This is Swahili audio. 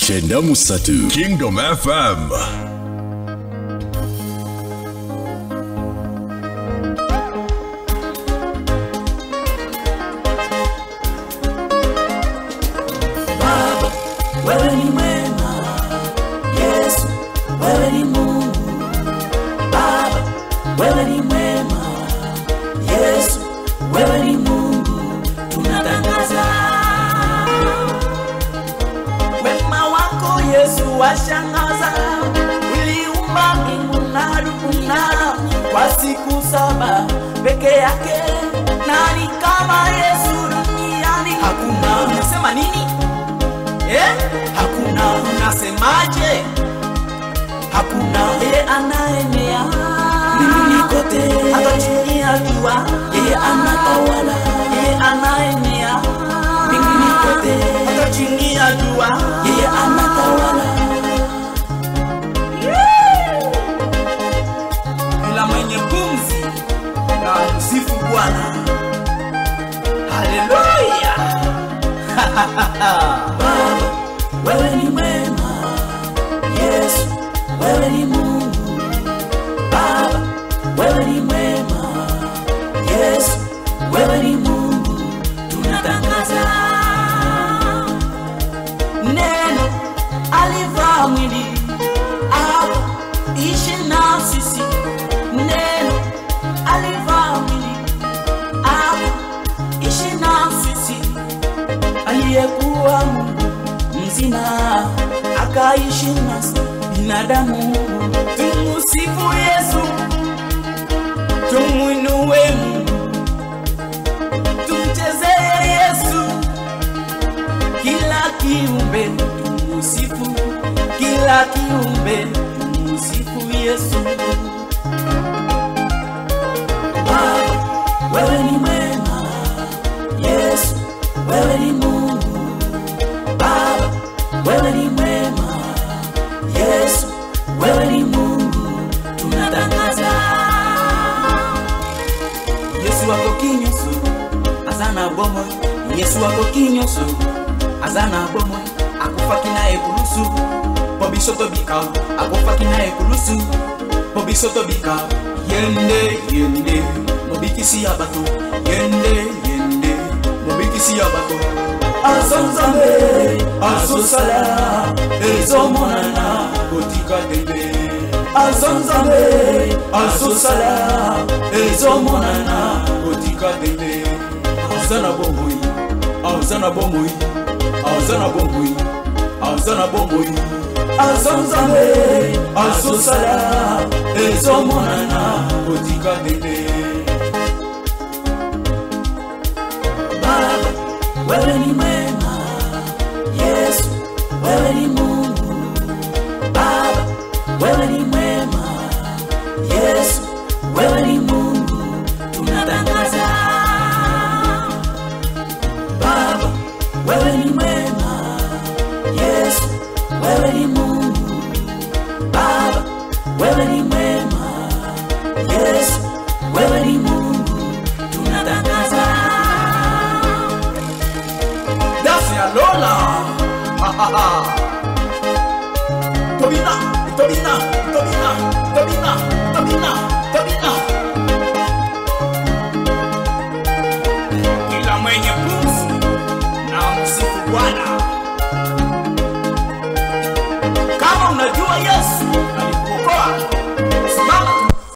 Chenda Musatu, Kingdom FM. Baba, wewe ni mwema. Yesu, wewe ni Mungu. Baba, wewe ni mwema. Yesu, wewe ni Mungu. Tunatangaza wema wako Yesu, washangaza. Uliumba mbingu na dunia kwa siku 7 peke yake. Nani kama Yesu duniani? Hakuna. Unasema nini? Hakuna. Unasemaje? Hakuna. Yeye anaenea mbinguni kote, hata chini ya jua. Yeye anatawala. Yeye anaenea mbinguni kote, hata chini ya jua. Yeye anatawala. Kila mwenye pumzi na msifu Bwana. Haleluya. Baba, wewe ni mwema. Yesu, wewe ni Mungu. Baba, wewe ni mwema. Yesu, wewe ni Mungu. Tunatangaza neno alivaa mwili ishi na sisi. Neno alivaa mwili ishi na sisi. Aliyekuwa Mungu mzima akaishi nasi binadamu. Tumusifu Yesu, tumuinue Mungu, tumchezee Yesu. Kila kiumbe tumusifu, kila kiumbe tumusifu Yesu. Baba, wewe ni mwema. Yesu, wewe ni Mungu. Baba, wewe ni mwema. Yesu, wewe ni Mungu. Tunatangaza Yesu wako kinyoso azana bomo. Yesu wako kinyoso azana bomo. Akufa kinae kulusu Bobisoto bika. Akufa kinae kulusu Bobisoto bika. Yende yende mobikisi abato. Yende yende mobikisi abato. Azonzambe azosala ezomonana kotika tebe. Azonzambe azosala ezomonana kotika tebe. Azana bomoi, azana bomoi, azana bomoi, azana bomoi. Azonzambe azosala ezomonana kotika tebe. Baba, wewe ni mwema. Yesu, wewe ni Mungu. Baba, wewe ni mwema. Yesu, wewe ni Mungu. Tunatangaza Baba, wewe ni mwema. Yesu, wewe ni Mungu. Baba, wewe ni mwema. Yesu, wewe ni Mungu. Tunatangaza Lola. Tobina, Tobina, Tobina, Tobina, Tobina, Tobina. Kila mwenye pumzi na msifu Bwana. Kama unajua Yesu